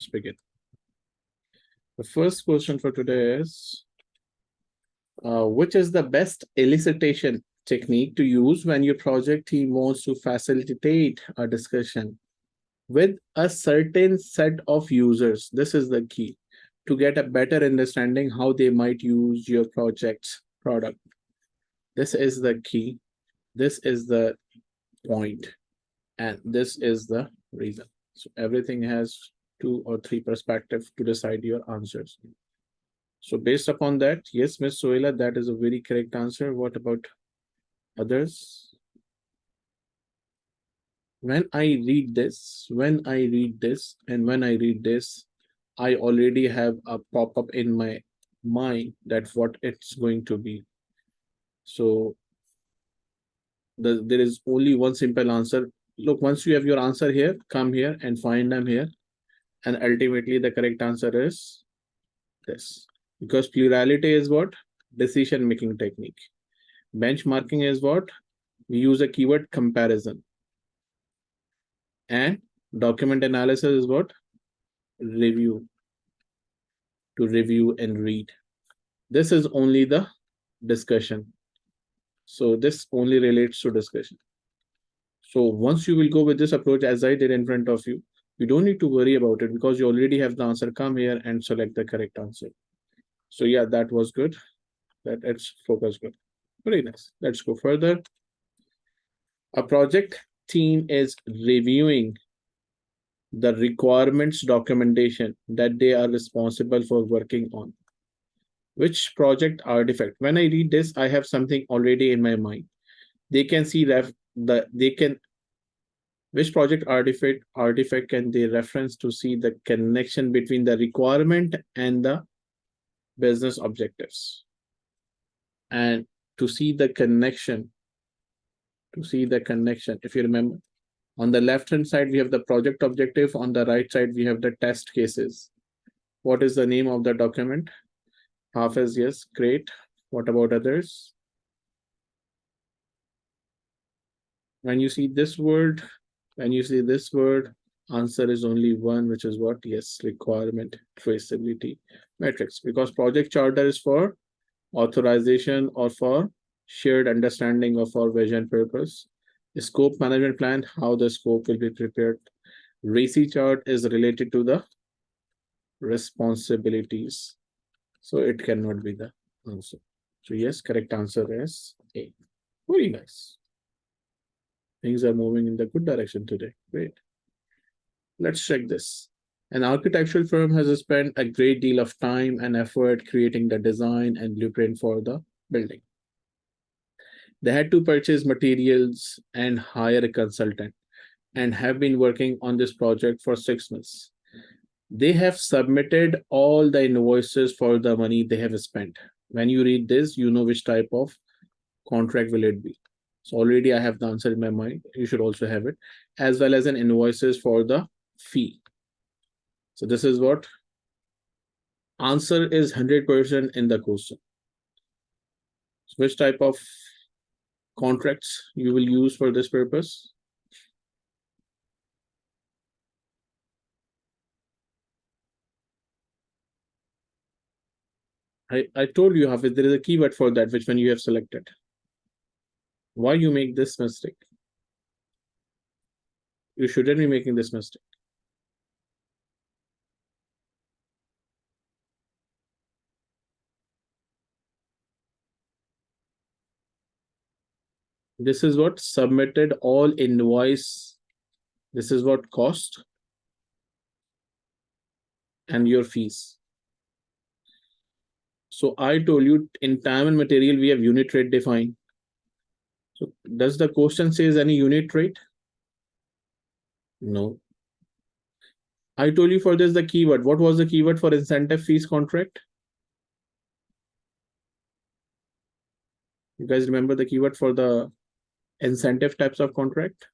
Let's begin. The first question for today is, which is the best elicitation technique to use when your project team wants to facilitate a discussion with a certain set of users? This is the key to get a better understanding how they might use your project's product. This is the key. This is the point, and this is the reason. So everything has 2 or 3 perspectives to decide your answers. So based upon that, yes, Ms. Soila, that is a very correct answer. What about others? When I read this, and when I read this, I already have a pop-up in my mind that what it's going to be. So there is only one simple answer. Look, once you have your answer here, come here and find them here. And ultimately the correct answer is this. Because plurality is what? Decision-making technique. Benchmarking is what? We use a keyword comparison. And document analysis is what? Review. To review and read. This is only the discussion. So this only relates to discussion. So once you will go with this approach as I did in front of you, you don't need to worry about it because you already have the answer. Come here and select the correct answer. So yeah, that was good. It's focus good. Very nice. Let's go further. A project team is reviewing the requirements documentation that they are responsible for working on. Which project artifact? When I read this, I have something already in my mind. They can see which project artifact can they reference to see the connection between the requirement and the business objectives, and to see the connection. If you remember, on the left hand side we have the project objective, on the right side we have the test cases. What is the name of the document? Half is yes, great. What about others? When you see this word, answer is only one, which is what? Yes, requirement traceability matrix. Because project charter is for authorization or for shared understanding of our vision purpose. The scope management plan, how the scope will be prepared. RACI chart is related to the responsibilities. So it cannot be the answer. So yes, correct answer is A. Very nice. Things are moving in the good direction today. Great. Let's check this. An architectural firm has spent a great deal of time and effort creating the design and blueprint for the building. They had to purchase materials and hire a consultant and have been working on this project for 6 months. They have submitted all the invoices for the money they have spent. When you read this, you know which type of contract will it be. So already I have the answer in my mind. You should also have it, as well as an invoices for the fee. So this is what answer is 100% in the question. So which type of contracts you will use for this purpose? I told you, Hafiz, there is a keyword for that, which one you have selected. Why you make this mistake? You shouldn't be making this mistake. This is what submitted all invoice. This is what cost and your fees. So I told you in time and material, we have unit rate defined. So does the question says any unit rate? No. I told you for this the keyword. What was the keyword for incentive fees contract? You guys remember the keyword for the incentive types of contract?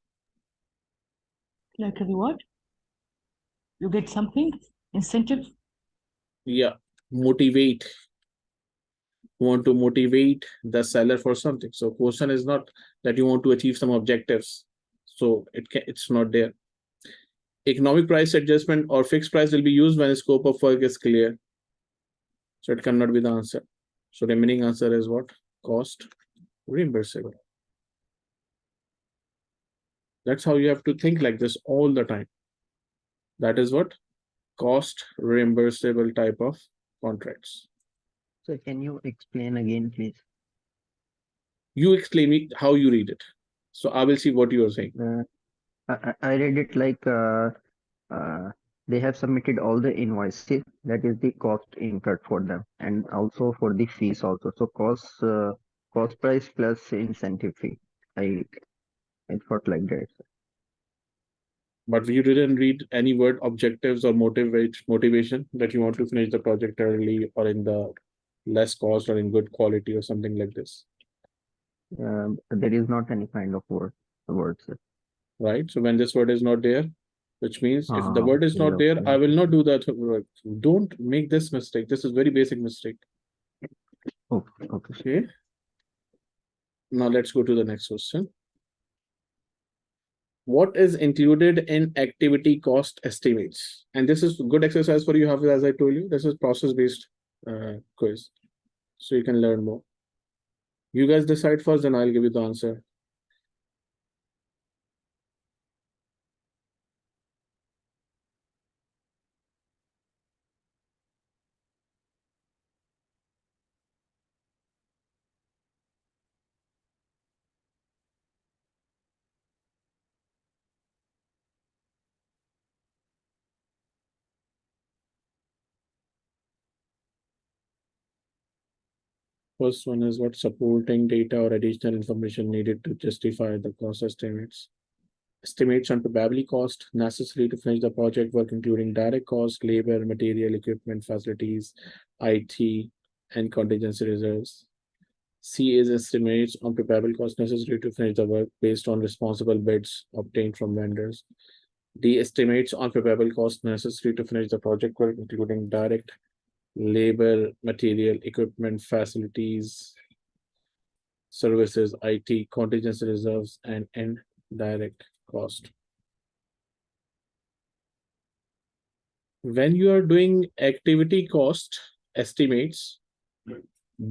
Like a reward? You get something? Incentive? Yeah, motivate. You want to motivate the seller for something. So question is not that you want to achieve some objectives. So it's not there. economic price adjustment or fixed price will be used when the scope of work is clear. So it cannot be the answer. So remaining answer is what? Cost reimbursable. That's how you have to think like this all the time. That is what? Cost reimbursable type of contracts. So can you explain again, please? You explain me how you read it. So I will see what you are saying. I read it like uh, they have submitted all the invoices. That is the cost incurred for them, and also for the fees also. So cost price plus incentive fee. I I thought like that. But you didn't read any word objectives or motivation that you want to finish the project early or in the less cost or in good quality or something like this. There is not any kind of words. Right? So when this word is not there, which means if the word is Okay, not there, okay. I will not do that work. Don't make this mistake. This is very basic mistake. Okay. Okay. Now let's go to the next question. What is included in activity cost estimates? And this is good exercise for you, Hafiz, as I told you. This is process-based quiz. So you can learn more. You guys decide first, then I'll give you the answer. First one is what supporting data or additional information needed to justify the cost estimates. Estimates on probably cost necessary to finish the project work, including direct cost, labor, material, equipment, facilities, IT, and contingency reserves. C is estimates on probable cost necessary to finish the work based on responsible bids obtained from vendors. D estimates on probable cost necessary to finish the project work, including direct labor, material, equipment, facilities, services, IT, contingency reserves, and indirect cost. When you are doing activity cost estimates,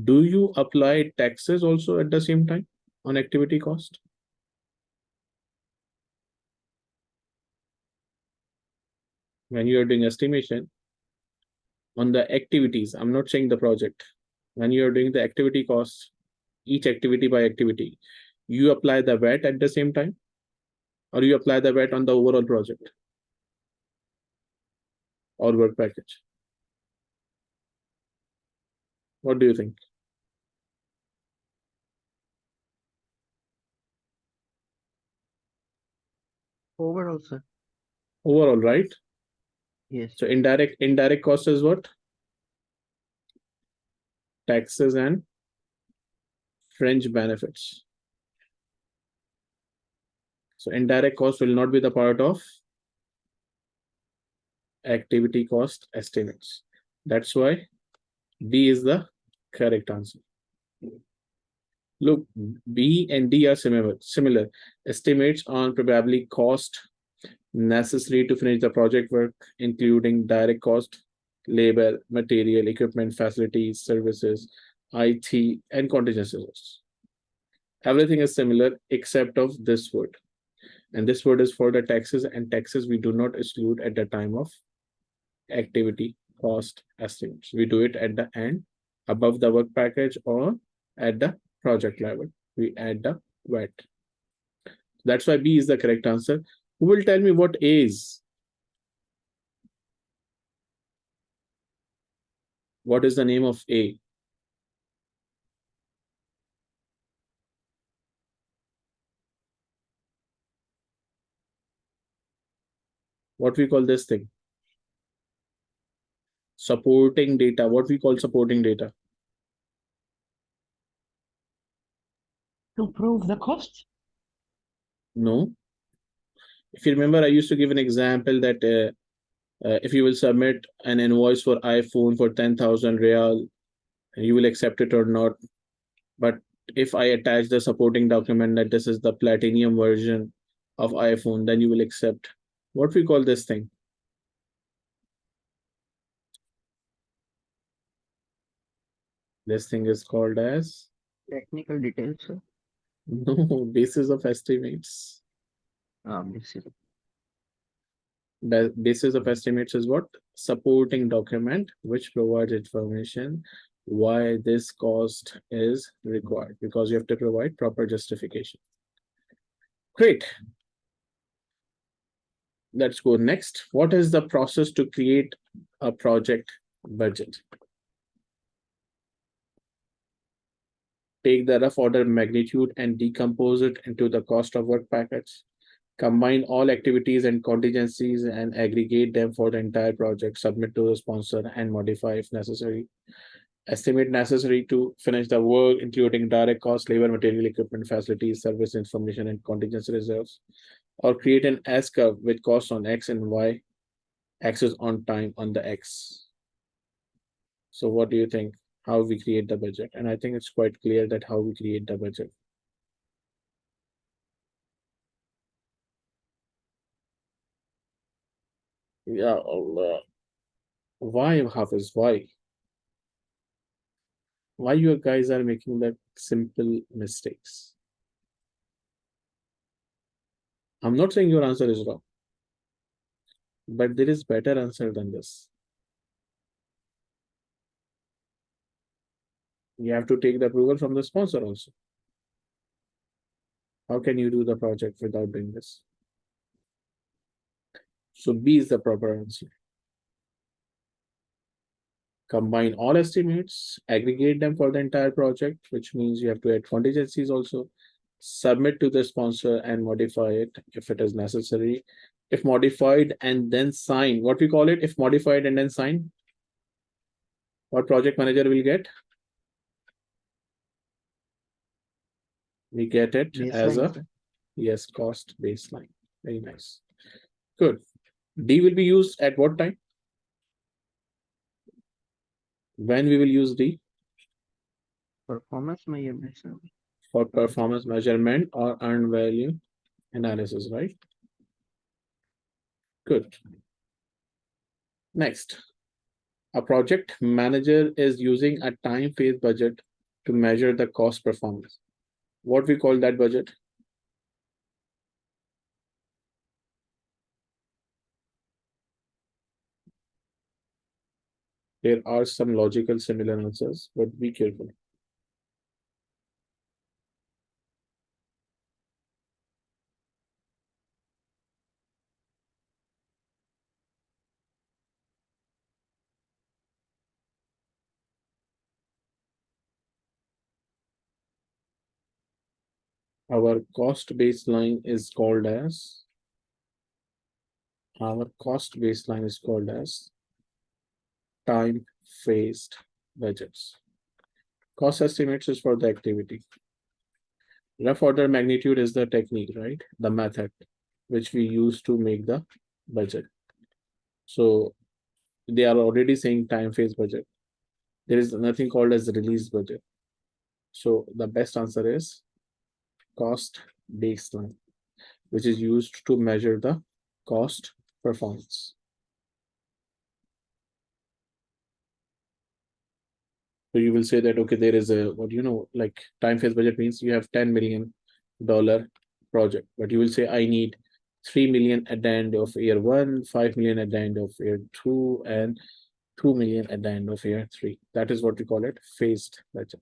do you apply taxes also at the same time on activity cost? When you are doing estimation on the activities, I'm not saying the project. When you are doing the activity cost, each activity by activity, you apply the VAT at the same time, or you apply the VAT on the overall project or work package? What do you think? Overall, sir. Overall, right? Yes. So indirect cost is what? Taxes and fringe benefits. So indirect cost will not be the part of activity cost estimates. That's why D is the correct answer. Look, B and D are similar. Estimates on probably cost necessary to finish the project work, including direct cost, labor, material, equipment, facilities, services, IT, and contingencies. Everything is similar except of this word. And this word is for the taxes, and taxes we do not exclude at the time of activity cost estimates. We do it at the end, above the work package, or at the project level. We add the VAT. That's why B is the correct answer. Who will tell me what A is? What is the name of A? What we call this thing? Supporting data. What we call supporting data? To prove the cost? No. If you remember, I used to give an example that if you will submit an invoice for iPhone for 10,000 real, you will accept it or not. But if I attach the supporting document that this is the platinum version of iPhone, then you will accept What we call this thing? This thing is called as Technical details, sir. no basis of estimates. This is Basis of estimates is what? Supporting document which provides information why this cost is required, because you have to provide proper justification. Great. Let's go next. What is the process to create a project budget? Take the rough order magnitude and decompose it into the cost of work package. Combine all activities and contingencies and aggregate them for the entire project. Submit to the sponsor and modify if necessary. Estimate necessary to finish the work, including direct costs, labor, material, equipment, facilities, service information, and contingency reserves. Or create an S curve with costs on X and Y, axis on time on the X. So what do you think? How we create the budget? And I think it's quite clear that how we create the budget. Yeah, why, Hafiz? Why? Why you guys are making that simple mistakes? I'm not saying your answer is wrong, but there is better answer than this. You have to take the approval from the sponsor also. How can you do the project without doing this? So B is the proper answer. Combine all estimates, aggregate them for the entire project, which means you have to add contingencies also. Submit to the sponsor and modify it if it is necessary. If modified and then sign, what we call it? If modified and then sign, what project manager will get? We get it as a, yes, cost baseline. Very nice. Good. D will be used at what time? When we will use D? performance measurement, sir. For performance measurement or earned value analysis, right? Good. Next, a project manager is using a time phase budget to measure the cost performance. What we call that budget? There are some logical similar answers, but be careful. Our cost baseline is called as time phased budgets. Cost estimates is for the activity. Rough order magnitude is the technique, right? The method which we use to make the budget. So they are already saying time phase budget. There is nothing called as release budget. So the best answer is cost baseline, which is used to measure the cost performance. So you will say that, okay, there is a, what like time phase budget means you have $10 million project, but you will say, I need 3 million at the end of year 1, 5 million at the end of year 2, and 2 million at the end of year 3. That is what we call it, phased budget.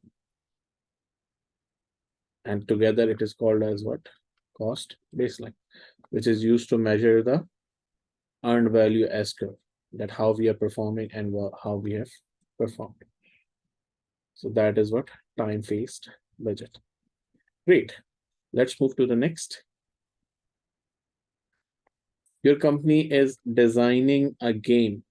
And together it is called as what? Cost baseline, which is used to measure the earned value S curve, that how we are performing and how we have performed. So that is what time phased budget. Great. Let's move to the next. Your company is designing a game.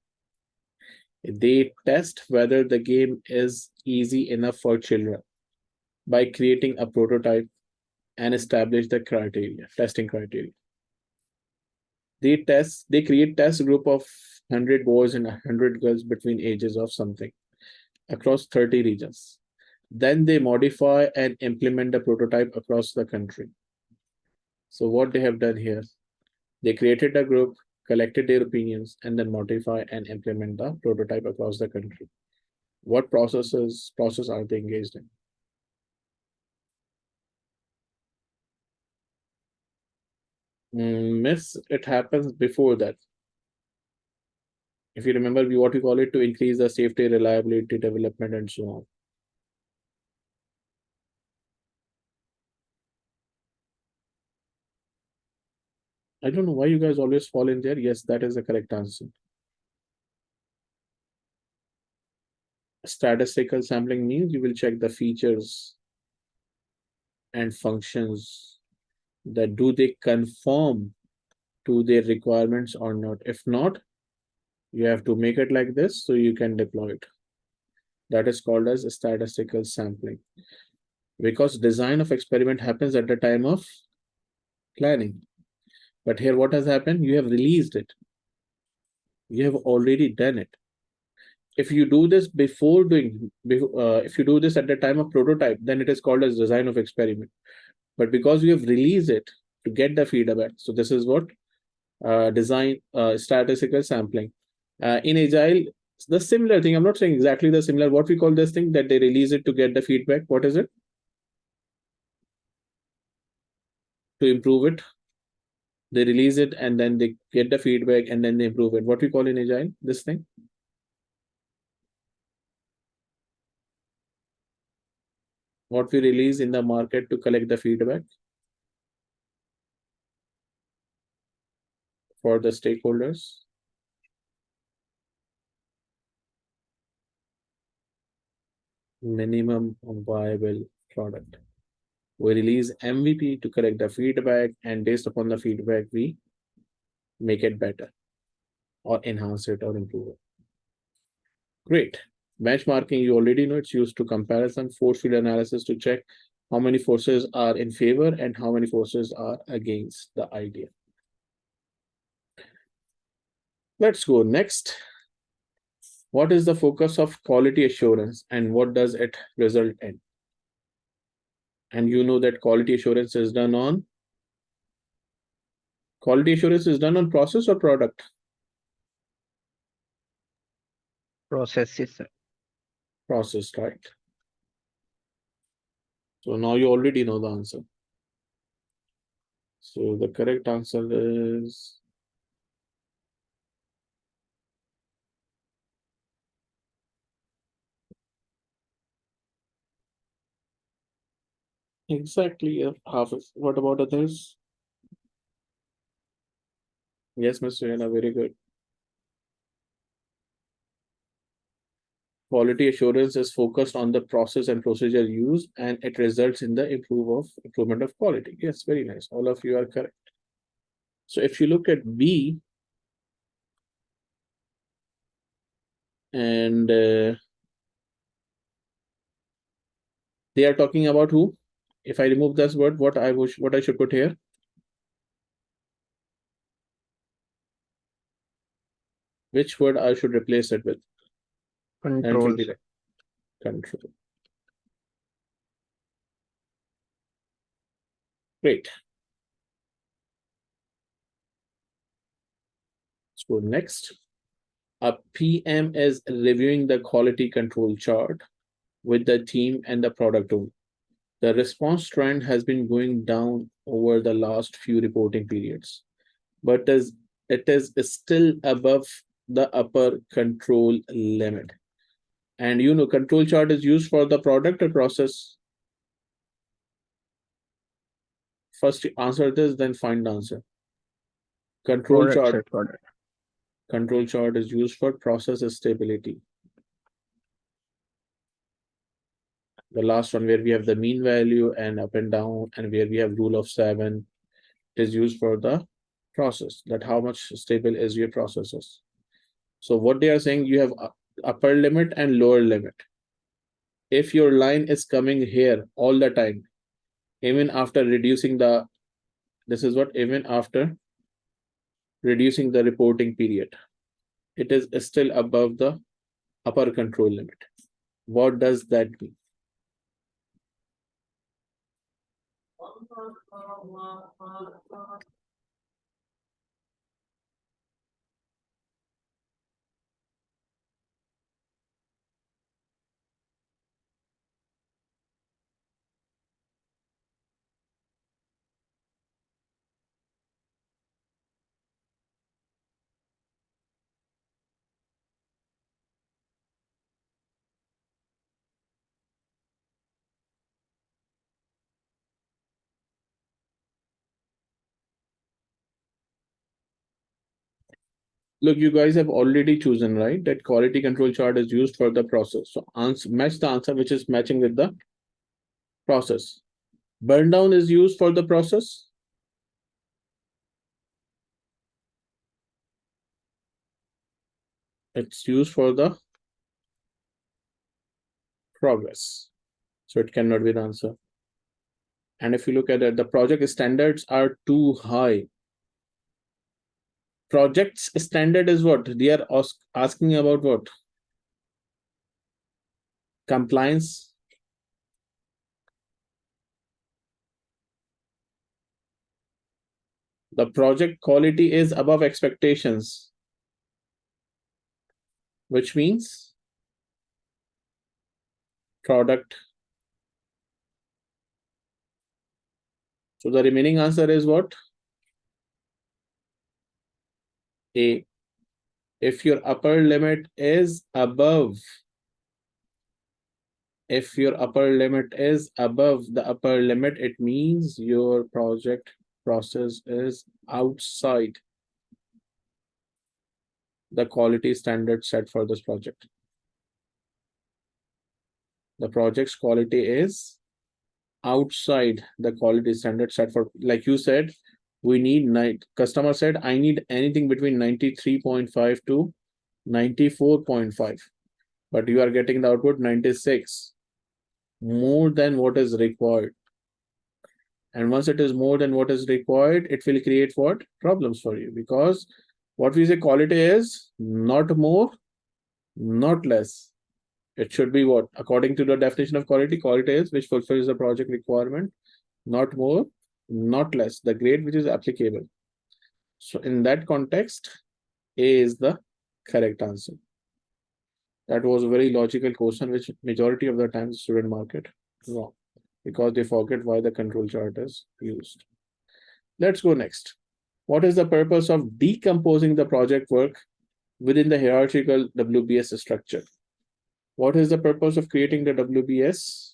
They test whether the game is easy enough for children by creating a prototype and establish the criteria, testing criteria. They create test group of 100 boys and 100 girls between ages of something across 30 regions. Then they modify and implement the prototype across the country. So what they have done here, they created a group, collected their opinions, and then modify and implement the prototype across the country. What process are they engaged in? Miss, it happens before that. If you remember, what we call it, to increase the safety, reliability, development, and so on. I don't know why you guys always fall in there. Yes, that is the correct answer. Statistical sampling means you will check the features and functions that do they conform to their requirements or not. If not, you have to make it like this so you can deploy it. That is called as statistical sampling. Because design of experiment happens at the time of planning. But here what has happened? You have released it. You have already done it. If you do this if you do this at the time of prototype, then it is called as design of experiment. But because you have released it to get the feedback, so this is what design statistical sampling. In Agile, the similar thing, I'm not saying exactly the similar, what we call this thing that they release it to get the feedback. What is it? To improve it. They release it and then they get the feedback and then they improve it. What we call in Agile, this thing? What we release in the market to collect the feedback for the stakeholders. Minimum viable product. We release MVP to collect the feedback, and based upon the feedback, we make it better or enhance it or improve it. Great. Benchmarking, you already know it's used to comparison, force field analysis to check how many forces are in favor and how many forces are against the idea. Let's go next. What is the focus of quality assurance and what does it result in? And you know that quality assurance is done on process or product? Processes. Process, right? So now you already know the answer. So the correct answer is exactly half. What about others? Yes, Mr. Yana, very good. Quality assurance is focused on the process and procedure used, and it results in the improvement of quality. Yes, very nice. All of you are correct. So if you look at B, and they are talking about who? If I remove this word, what I should put here? Which word I should replace it with? And it will be Controls. like control. Great. Let's go next. A PM is reviewing the quality control chart with the team and the product owner. The response trend has been going down over the last few reporting periods, but it is still above the upper control limit. And you know, control chart is used for the product or process. First answer this, then find the answer. Control Product, chart. sir, product. Control chart is used for process stability. The last one where we have the mean value and up and down, and where we have rule of 7 is used for the process, that how much stable is your processes. So what they are saying, you have upper limit and lower limit. If your line is coming here all the time, even after reducing the, this is what, even after reducing the reporting period, it is still above the upper control limit. What does that mean? Look, you guys have already chosen, right? That quality control chart is used for the process. So match the answer which is matching with the process. Burn down is used for the process. It's used for the progress. So it cannot be the answer. And if you look at it, the project standards are too high. Project's standard is what? They are asking about what? Compliance. The project quality is above expectations, which means product. So the remaining answer is what? A. If your upper limit is above, if your upper limit is above the upper limit, it means your project process is outside the quality standard set for this project. The project's quality is outside the quality standard set for, like you said, we need customer said, I need anything between 93.5 to 94.5, but you are getting the output 96, more than what is required. And once it is more than what is required, it will create what? Problems for you, because what we say quality is not more, not less. It should be what? According to the definition of quality, quality is which fulfills the project requirement, not more, not less, the grade which is applicable. So in that context, A is the correct answer. That was a very logical question, which majority of the times student market wrong, because they forget why the control chart is used. Let's go next. What is the purpose of decomposing the project work within the hierarchical WBS structure? What is the purpose of creating the WBS?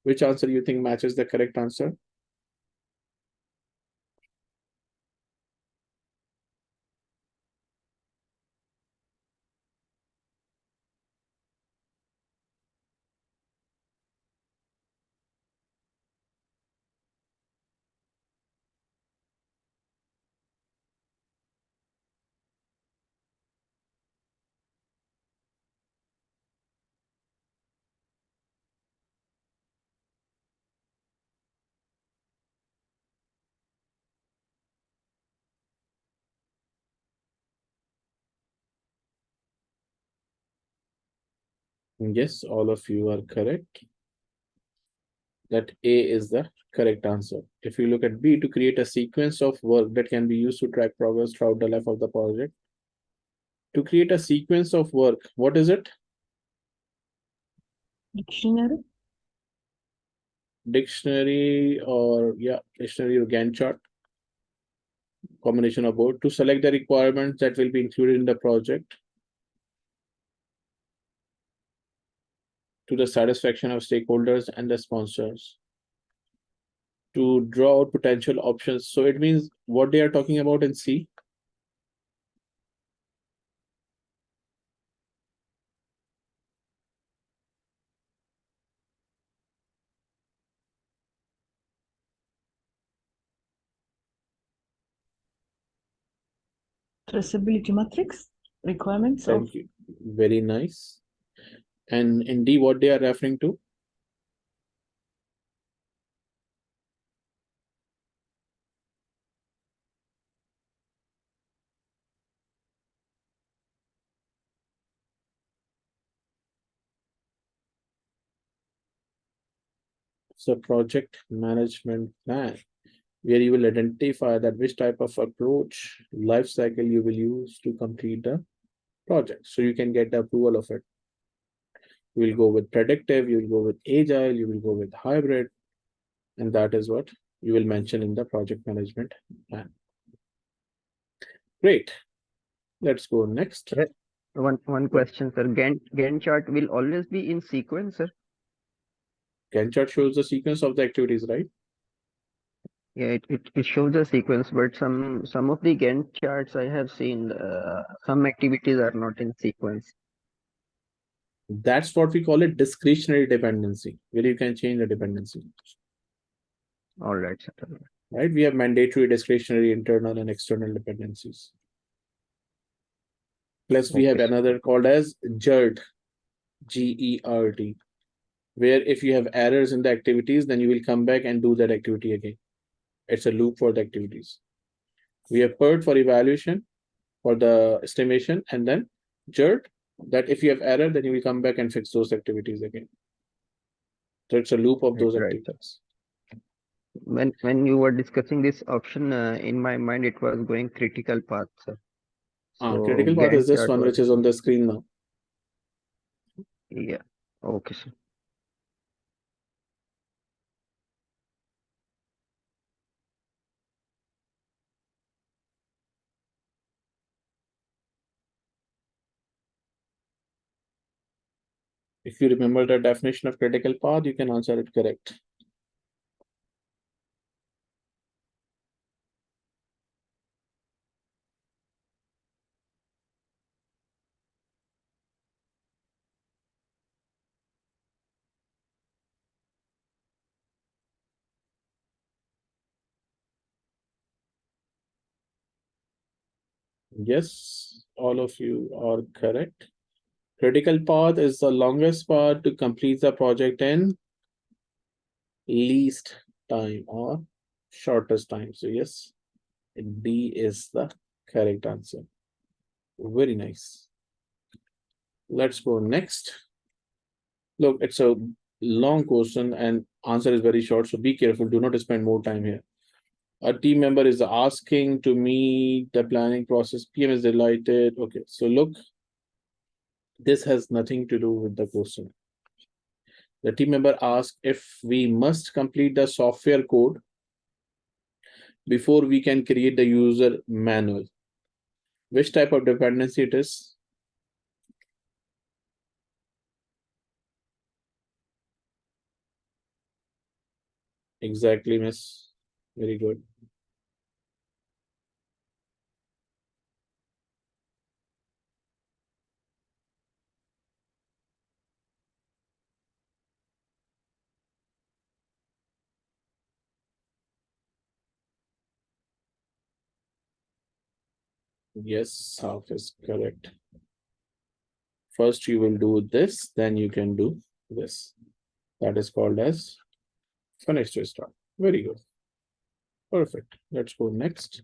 Which answer you think matches the correct answer? Yes, all of you are correct. That A is the correct answer. If you look at B, to create a sequence of work that can be used to track progress throughout the life of the project. To create a sequence of work, what is it? Dictionary. Dictionary or Gantt chart. Combination of both. To select the requirements that will be included in the project to the satisfaction of stakeholders and the sponsors. To draw out potential options. So it means what they are talking about in C. Traceability matrix. Requirements of Thank you. Very nice. And in D, what they are referring to? So project management plan, where you will identify that which type of approach life cycle you will use to complete the project. So you can get the approval of it. You will go with predictive, you will go with agile, you will go with hybrid, and that is what you will mention in the project management plan. Great. Let's go next. One question, sir. Gantt chart will always be in sequence, sir. Gantt chart shows the sequence of the activities, right? Yeah, it shows the sequence, but some of the Gantt charts I have seen, some activities are not in sequence. That's what we call it discretionary dependency, where you can change the dependency. All right, sir. Right? We have mandatory, discretionary, internal, and external dependencies. Plus, we have Okay, sir. another called as GERT, GERT, where if you have errors in the activities, then you will come back and do that activity again. It's a loop for the activities. We have PERT for evaluation, for the estimation, and then GERT, that if you have error, then you will come back and fix those activities again. So it's a loop of those Right, sir. activities. When you were discussing this option, in my mind it was going critical path, sir. So Critical path is Gantt this chart one, was, which is on the screen now. yeah. Okay, sir. If you remember the definition of critical path, you can answer it correct. Yes, all of you are correct. Critical path is the longest path to complete the project in least time or shortest time. So yes, D is the correct answer. Very nice. Let's go next. Look, it's a long question and answer is very short. So be careful. Do not spend more time here. A team member is asking to meet the planning process. PM is delighted. Okay, so look, this has nothing to do with the question. The team member asks if we must complete the software code before we can create the user manual. Which type of dependency it is? Exactly, miss. Very good. Yes, half is correct. First, you will do this, then you can do this. That is called as finish to start. Very good. Perfect. Let's go next.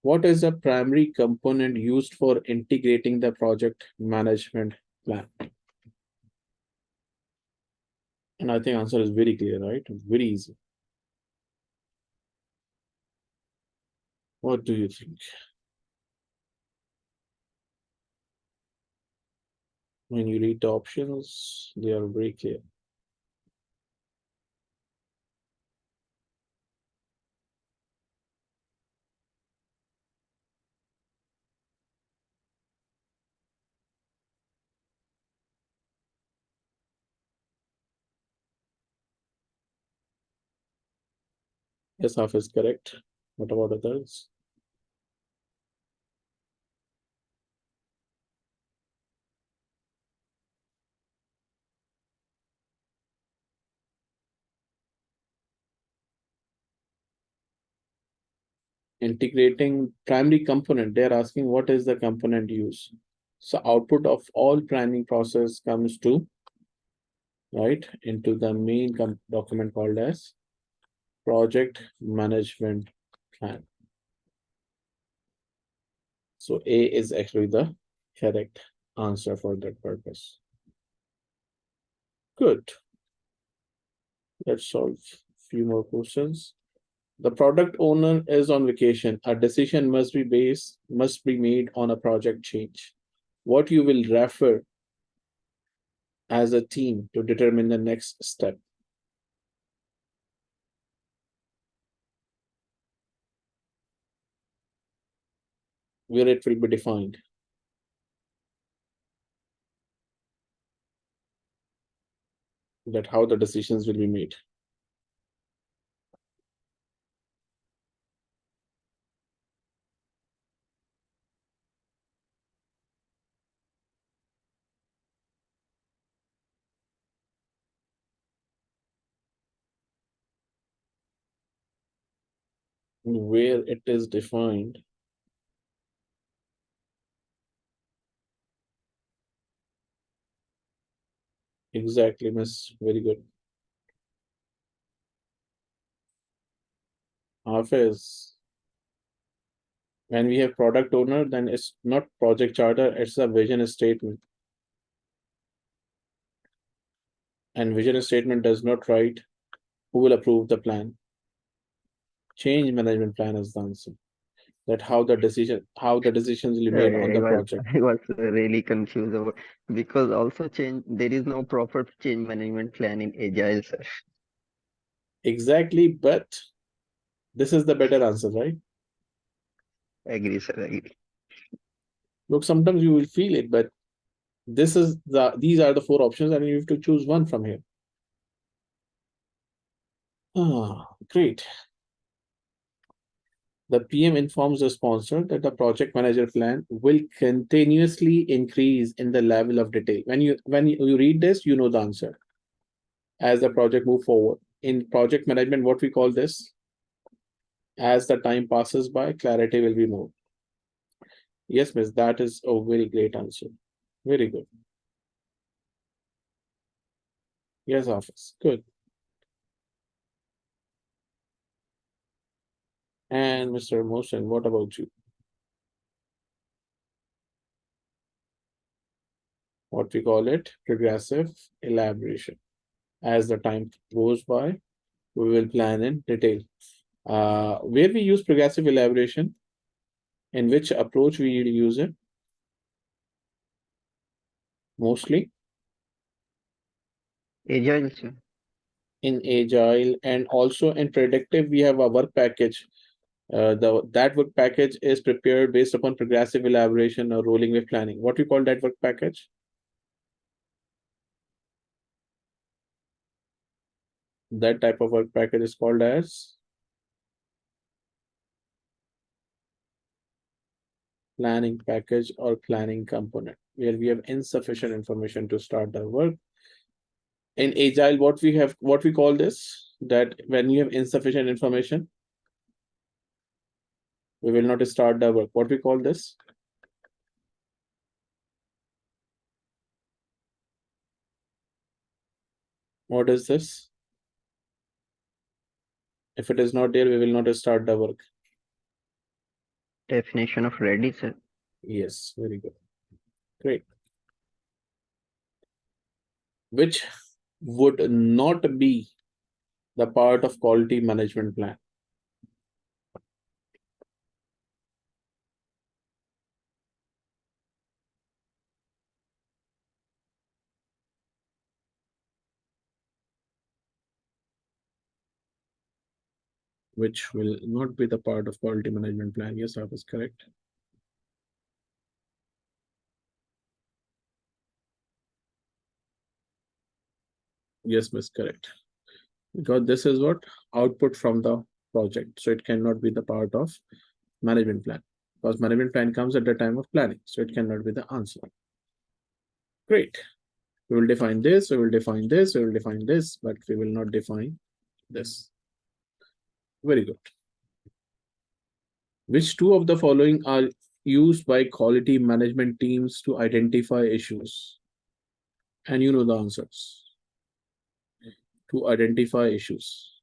What is the primary component used for integrating the project management plan? And I think answer is very clear, right? Very easy. What do you think? When you read the options, they are very clear. Yes, half is correct. What about others? Integrating primary component, they're asking what is the component use. So output of all planning process comes to, right, into the main document called as project management plan. So A is actually the correct answer for that purpose. Good. Let's solve a few more questions. The product owner is on vacation. A decision must be made on a project change. What you will refer as a team to determine the next step. Where it will be defined. That how the decisions will be made. where it is defined. Exactly, miss. Very good. Hafiz. When we have product owner, then it's not project charter, it's a vision statement. And vision statement does not write who will approve the plan. Change management plan is the answer. That how the decisions will be made on I the was project. I was really confused about because also change there is no proper change management plan in agile, sir. Exactly, but this is the better answer, right? Agree, sir. Agree. Look, sometimes you will feel it, but these are the four options, and you have to choose one from here. Great. The PM informs the sponsor that the project manager plan will continuously increase in the level of detail. When you read this, you know the answer. As the project move forward. In project management, what we call this? As the time passes by, clarity will be more. Yes, miss, that is a very great answer. Very good. Yes, office. Good. And Mr. Motion, what about you? What we call it? Progressive elaboration. As the time goes by, we will plan in detail. Where we use progressive elaboration, in which approach we use it? Mostly Agile, sir. in agile and also in predictive, we have a work package. That work package is prepared based upon progressive elaboration or rolling wave planning. What we call that work package? That type of work package is called as planning package or planning component, where we have insufficient information to start the work. In agile, what we call this, that when you have insufficient information, we will not start the work. What we call this? What is this? If it is not there, we will not start the work. Definition of ready, sir. Yes, very good. Great. Which would not be the part of quality management plan? Which will not be the part of quality management plan? Yes, that is correct. Yes, miss, correct. Because this is what output from the project. So it cannot be the part of management plan. Because management plan comes at the time of planning. So it cannot be the answer. Great. We will define this, we will define this, we will define this, but we will not define this. Very good. Which two of the following are used by quality management teams to identify issues? And you know the answers. To identify issues.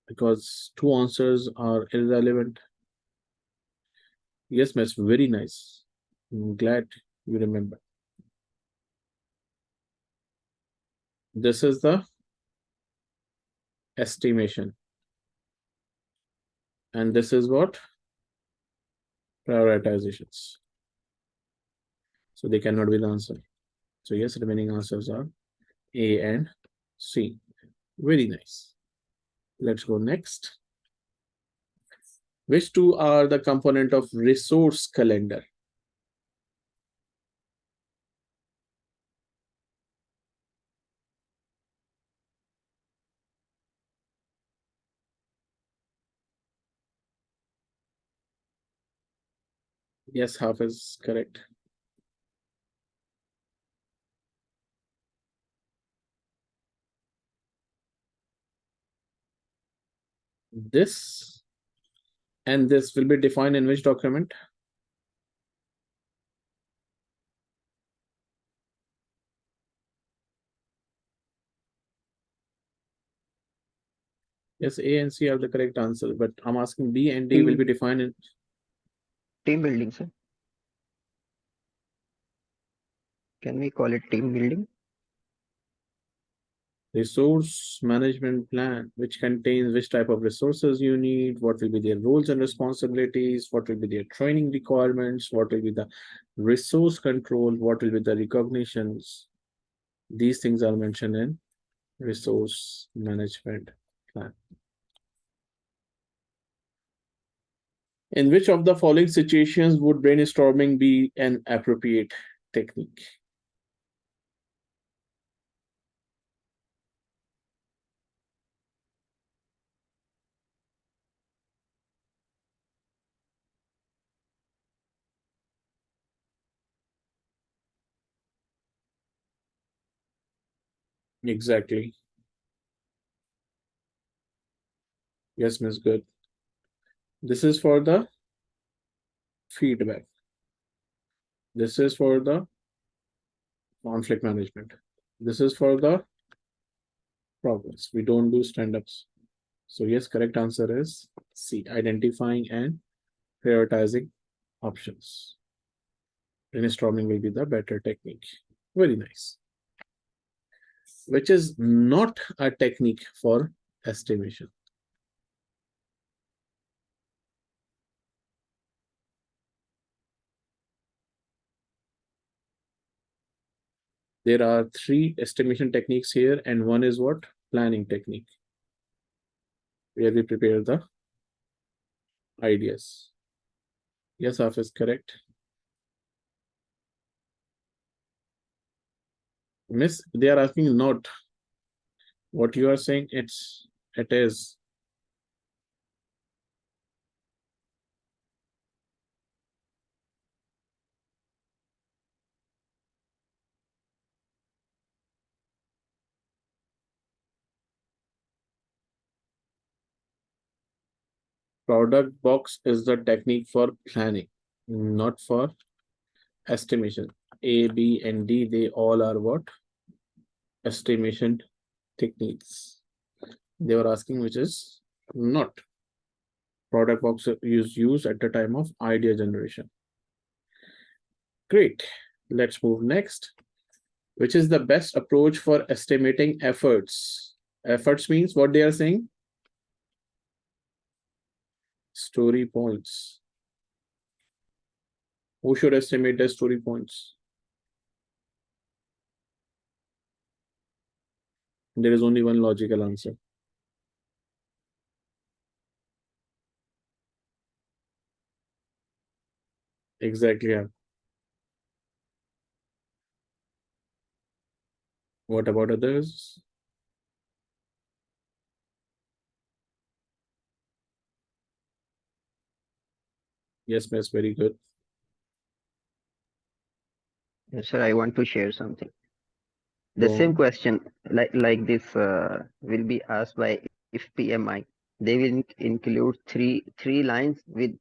Because two answers are irrelevant. Yes, miss, very nice. I'm glad you remember. This is the estimation. And this is what? Prioritizations. So they cannot be the answer. So yes, remaining answers are A and C. Very nice. Let's go next. Which two are the component of resource calendar? Yes, half is correct. This and this will be defined in which document? Yes, A and C are the correct answer, but I'm asking B and D will be defined in Team building, sir. Can we call it team building? resource management plan, which contains which type of resources you need, what will be their roles and responsibilities, what will be their training requirements, what will be the resource control, what will be the recognitions. These things are mentioned in resource management plan. In which of the following situations would brainstorming be an appropriate technique? Exactly. Yes, Miss Good. This is for the feedback. This is for the conflict management. This is for the progress. We don't do stand-ups. So yes, correct answer is C, identifying and prioritizing options. Brainstorming will be the better technique. Very nice. Which is not a technique for estimation. There are 3 estimation techniques here, and one is what? Planning technique, where we prepare the ideas. Yes, Af is correct. Miss, they are asking not what you are saying, it is. Product box is the technique for planning, not for estimation. A, B, and D, they all are what? Estimation techniques. They were asking which is not. Product box is used at the time of idea generation. Great. Let's move next. Which is the best approach for estimating efforts? Efforts means what they are saying? Story points. Who should estimate the story points? There is only one logical answer. Exactly. Yeah. What about others? Yes, miss, very good. Yes, sir. I want to share something. The Go same on. question, like this, will be asked by if PMI. They will include three lines with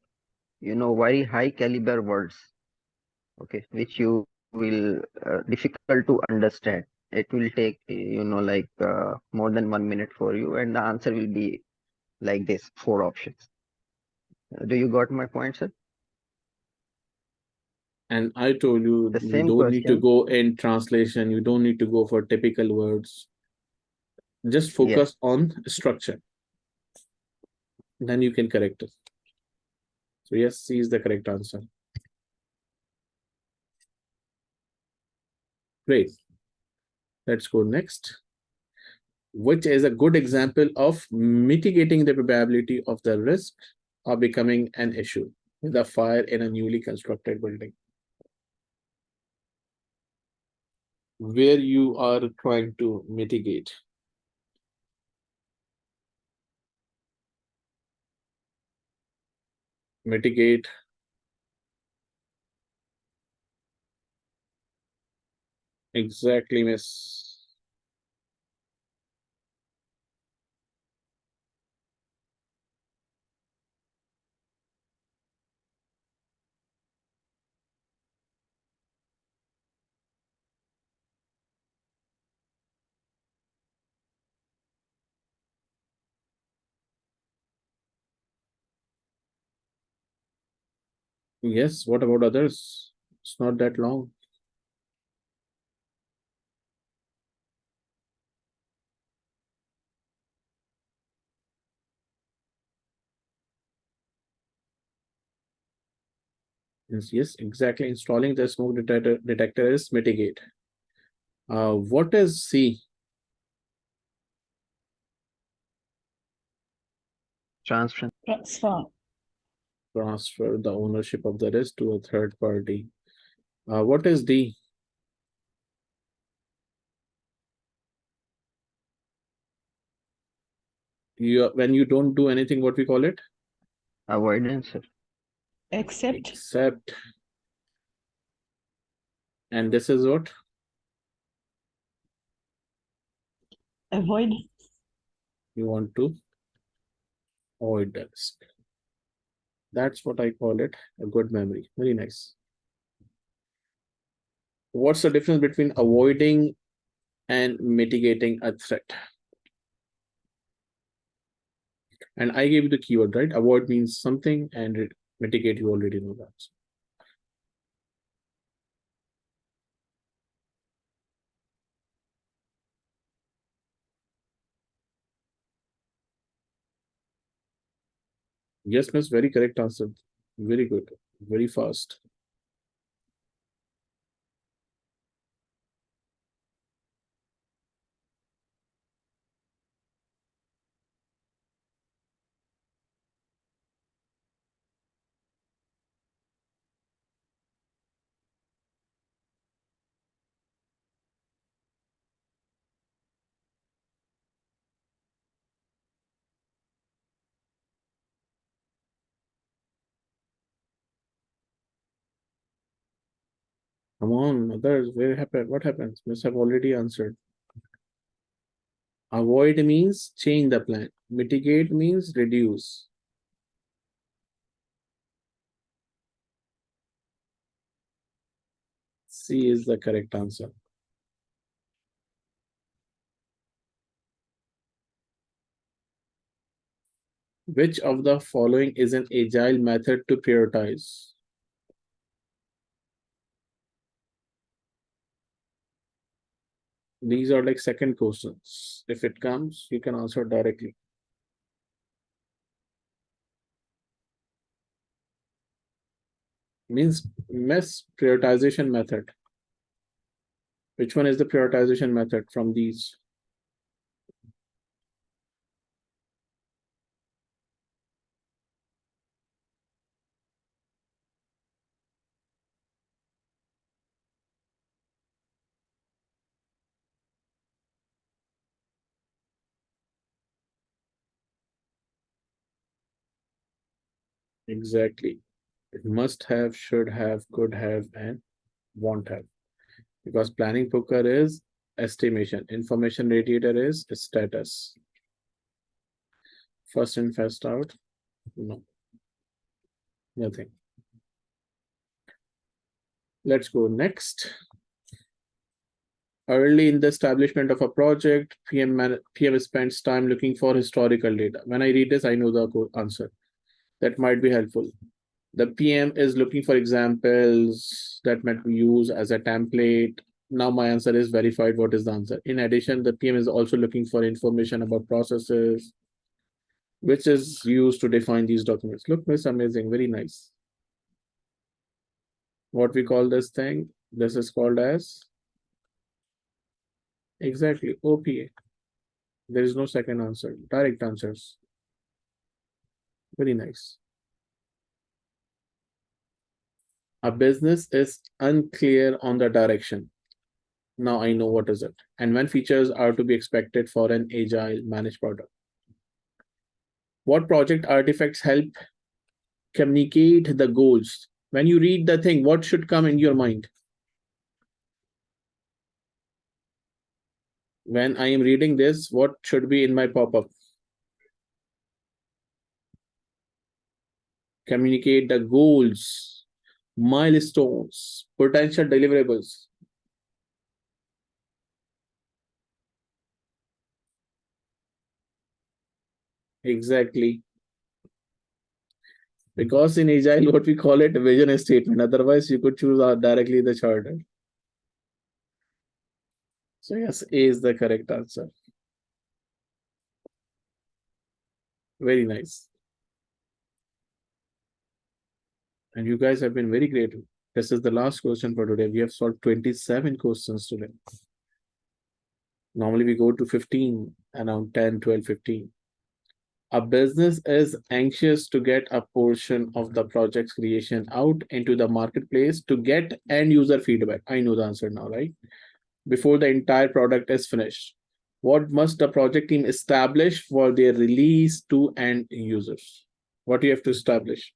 very high caliber words. Okay, which you will difficult to understand. It will take like more than 1 minute for you, and the answer will be like this: 4 options. Do you got my point, sir? And I told you, The you same don't need to question. go in translation. You don't need to go for typical words. Just Yes. focus on structure. Then you can correct it. So yes, C is the correct answer. Great. Let's go next. Which is a good example of mitigating the probability of the risk of becoming an issue with a fire in a newly constructed building, where you are trying to mitigate. Exactly, miss. Yes, what about others? It's not that long. Yes, exactly. Installing the smoke detector is mitigate. What is C? Transfer. Transfer. Transfer the ownership of the risk to a third party. What is D? When you don't do anything, what we call it? Avoidance, sir. Accept. Accept. And this is what? Avoid. You want to avoid the risk. That's what I call it, a good memory. Very nice. What's the difference between avoiding and mitigating a threat? And I gave you the keyword, right? Avoid means something, and mitigate, you already know that. Yes, miss, very correct answer. Very good. Very fast. Come on, others, where happened? What happens? Miss have already answered. Avoid means change the plan. Mitigate means reduce. C is the correct answer. Which of the following is an agile method to prioritize? These are like second questions. If it comes, you can answer directly. Means mess prioritization method. Which one is the prioritization method from these? Exactly. It must have, should have, could have, and won't have. Because planning poker is estimation. Information radiator is status. First in, first out. No, nothing. Let's go next. Early in the establishment of a project, PM spends time looking for historical data. When I read this, I know the answer. That might be helpful. The PM is looking for examples that might be used as a template. Now my answer is verified. What is the answer? In addition, the PM is also looking for information about processes, which is used to define these documents. Look, Miss Amazing, very nice. What we call this thing? This is called as exactly OPA. There is no second answer. Direct answers. Very nice. A business is unclear on the direction. Now I know what is it. And when features are to be expected for an agile managed product. What project artifacts help communicate the goals? When you read the thing, what should come in your mind? When I am reading this, what should be in my pop-up? Communicate the goals, milestones, potential deliverables. Exactly. Because in Agile, what we call it vision statement. Otherwise, you could choose directly the charter. So yes, A is the correct answer. Very nice. And you guys have been very great. This is the last question for today. We have solved 27 questions today. Normally we go to 15, around 10, 12, 15. A business is anxious to get a portion of the project's creation out into the marketplace to get end user feedback. I know the answer now, right? Before the entire product is finished. What must the project team establish for their release to end users? What do you have to establish?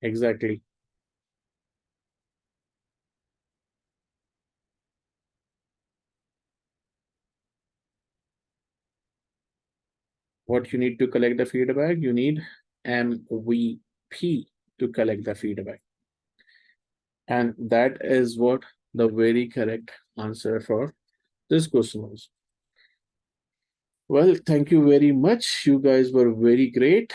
Exactly. What you need to collect the feedback? You need MVP to collect the feedback. And that is what the very correct answer for this question was. Well, thank you very much. You guys were very great.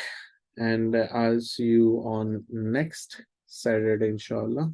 And I'll see you on next Saturday, inshallah.